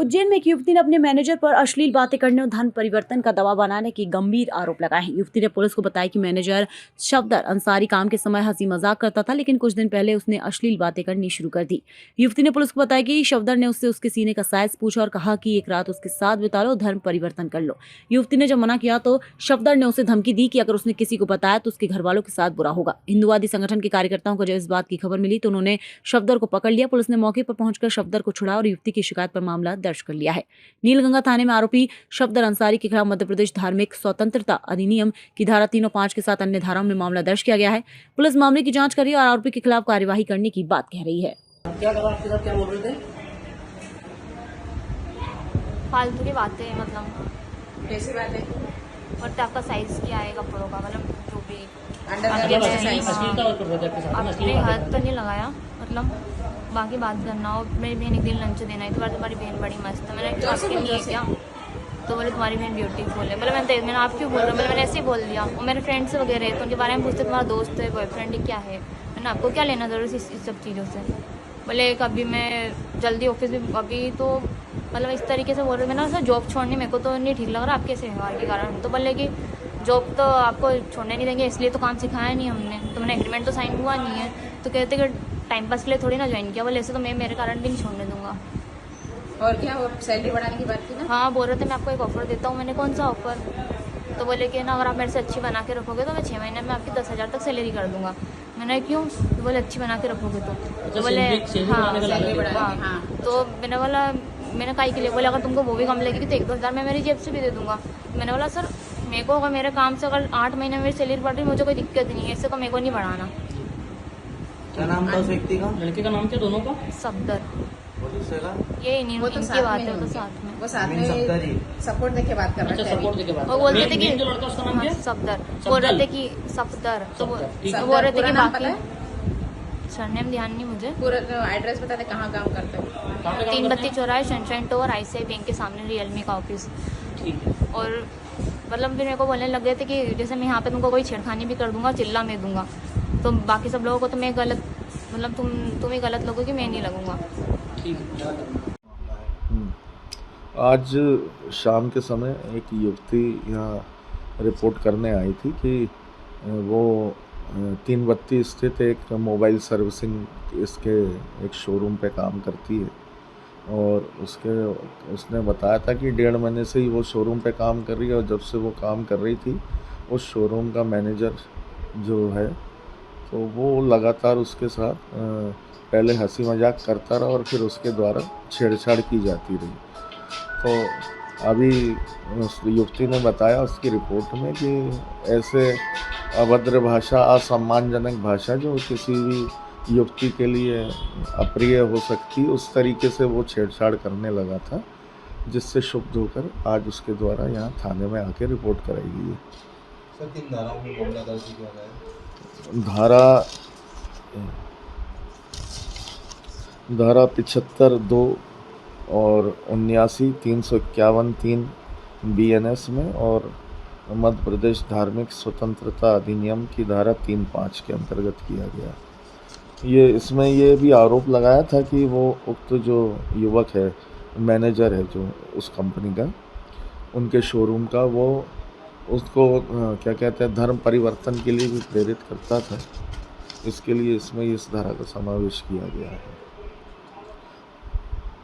उज्जैन में एक युवती ने अपने मैनेजर पर अश्लील बातें करने और धन परिवर्तन का दबाव बनाने की गंभीर आरोप लगाए हैं। युवती ने पुलिस को बताया कि मैनेजर सफदर अंसारी काम के समय हंसी मजाक करता था, लेकिन कुछ दिन पहले उसने अश्लील बातें करनी शुरू कर दी। युवती ने पुलिस को बताया कि सफदर ने उससे उसके सीने का साइज पूछा और कहा कि एक रात उसके साथ बिता लो, धर्म परिवर्तन कर लो। युवती ने जब मना किया तो सफदर ने उसे धमकी दी कि अगर उसने किसी को बताया तो उसके घर वालों के साथ बुरा होगा। हिंदुवादी संगठन के कार्यकर्ताओं को जब इस बात की खबर मिली तो उन्होंने सफदर को पकड़ लिया। पुलिस ने मौके पर पहुंचकर सफदर को छुड़ाया और युवती की शिकायत पर मामला दर्ज कर लिया है। नीलगंगा थाने में आरोपी सफदर अंसारी के खिलाफ मध्य प्रदेश धार्मिक स्वतंत्रता अधिनियम की धारा 3 और 5 के साथ अन्य धाराओं में मामला दर्ज किया गया है। पुलिस मामले की जांच कर रही है और आरोपी के खिलाफ कार्यवाही करने की बात कह रही है। क्या करा आपके साथ, क्या बोल रहे थे? फालतू की बातें, मतलब कैसी बात है? और आपका साइज क्या है कपड़ों का, मतलब जो भी मतलब अश्लीलता कर रहे थे आपके साथ में, अपने अश्लील हाथ बातें तो नहीं लगाया, मतलब बाकी बात करना। और मेरी बहन एक दिन लंच देना है, तुम्हारी बहन बड़ी मस्त है। मैंने जोर से आपकी बोल, नहीं है जोर से। क्या? तो बोले तुम्हारी बहन ब्यूटीफुल है। मतलब मैंने आप क्यों बोल रहा हूँ, मैंने ऐसे ही बोल दिया। और मेरे फ्रेंड्स वगैरह है तो उनके बारे में पूछते तुम्हारा दोस्त है, बॉयफ्रेंड है, क्या है। मैंने आपको क्या लेना ज़रूरत इस सब चीज़ों से। बोले कभी मैं जल्दी ऑफिस में, अभी तो मतलब इस तरीके से बोल रहे। मैंने सर जॉब छोड़नी मेरे को तो नहीं ठीक लग रहा आपके ऐसे व्यवहार के कारण। तो बोले कि जॉब तो आपको छोड़ने नहीं देंगे, इसलिए तो काम सिखाया नहीं हमने, तो मैंने एग्रीमेंट तो साइन हुआ नहीं है। तो कहते कि टाइम पास के लिए थोड़ी ना ज्वाइन किया। बोले ऐसे तो मैं मेरे कारण भी नहीं छोड़ने दूंगा। और क्या, वो सैलरी बढ़ाने की बात की ना? हाँ, बोल रहे थे मैं आपको एक ऑफ़र देता हूँ। मैंने कौन सा ऑफ़र? तो बोले कि ना अगर आप मेरे से अच्छी बना के रखोगे तो मैं 6 महीने में आपकी 10,000 तक सैलरी कर दूंगा। मैंने क्यों? तो बोले अच्छी बना के रखोगे तो बोले हाँ सैलरी बढ़ाने की, हाँ। तो मैंने बोला मैंने काई के लिए। बोले अगर तुमको वो भी कम लगेगी तो 1-2 हज़ार मैं मेरी जेब से भी दे दूंगा। मैंने बोला सर मेरे को अगर मेरे काम से अगर 8 महीने में मेरी सैलरी बढ़ रही मुझे कोई दिक्कत नहीं है, इससे तो मेरे को नहीं बढ़ाना। क्या नाम था उस व्यक्ति का? लड़के का नाम क्या दोनों का? सफदर, और दूसरे का? ये नहीं वो तो इनकी साथ बात में है, वो तो होंगे। साथ में। वो साथ मीन सफदर ही। में सपोर्ट देके बात कर अच्छा, रहे थे सपोर्ट अभी। देके बात वो बोलते थे कि जो लड़का उसका नाम क्या? सफदर सफदर? बोल रहे थे कि सफदर, तो सफदर, ठीक है। वो बोल रहे थे पूरा कि नाम पता बाकी है? सरनेम ध्यान नहीं मुझे। पूरा एड्रेस बता दे, कहाँ काम करते हो? कहाँ पे काम 3 करते बत्ती हैं? चौराहे सनशाइन टावर ICICI बैंक के सामने रियलमी का ऑफिस। ठीक है। और मतलब फिर मेरे को बोलने लग गए थे कि जैसे मैं यहाँ पे तुमको कोई छेड़खानी भी कर दूंगा, चिल्ला मैं दूंगा, तो बाकी सब लोगों को तो मैं गलत, मतलब तुम ही गलत लगोगे, मैं नहीं लगूंगा। ठीक है। आज शाम के समय एक युवती यहाँ रिपोर्ट करने आई थी कि वो 3 बत्ती स्थित एक मोबाइल सर्विसिंग इसके एक शोरूम पे काम करती है और उसने बताया था कि 1.5 महीने से ही वो शोरूम पे काम कर रही है और जब से वो काम कर रही थी उस शोरूम का मैनेजर जो है तो वो लगातार उसके साथ पहले हंसी मजाक करता रहा और फिर उसके द्वारा छेड़छाड़ की जाती रही। तो अभी उस युवती ने बताया उसकी रिपोर्ट में कि ऐसे अभद्र भाषा, असम्मानजनक भाषा जो किसी भी युवती के लिए अप्रिय हो सकती, उस तरीके से वो छेड़छाड़ करने लगा था, जिससे क्षुब्ध होकर आज उसके द्वारा यहाँ थाने में आके रिपोर्ट कराई गई है। सर 3 धाराओं में मामला दर्ज किया गया है। धारा 75(2) और 79, 351, 3 BNS में और मध्य प्रदेश धार्मिक स्वतंत्रता अधिनियम की धारा 3-5 के अंतर्गत किया गया। इसमें ये भी आरोप लगाया था कि वो उक्त जो युवक है, मैनेजर है जो उस कंपनी का, उनके शोरूम का, वो उसको क्या कहते हैं धर्म परिवर्तन के लिए भी प्रेरित करता था। इसके लिए इसमें इस धारा का समावेश किया गया है।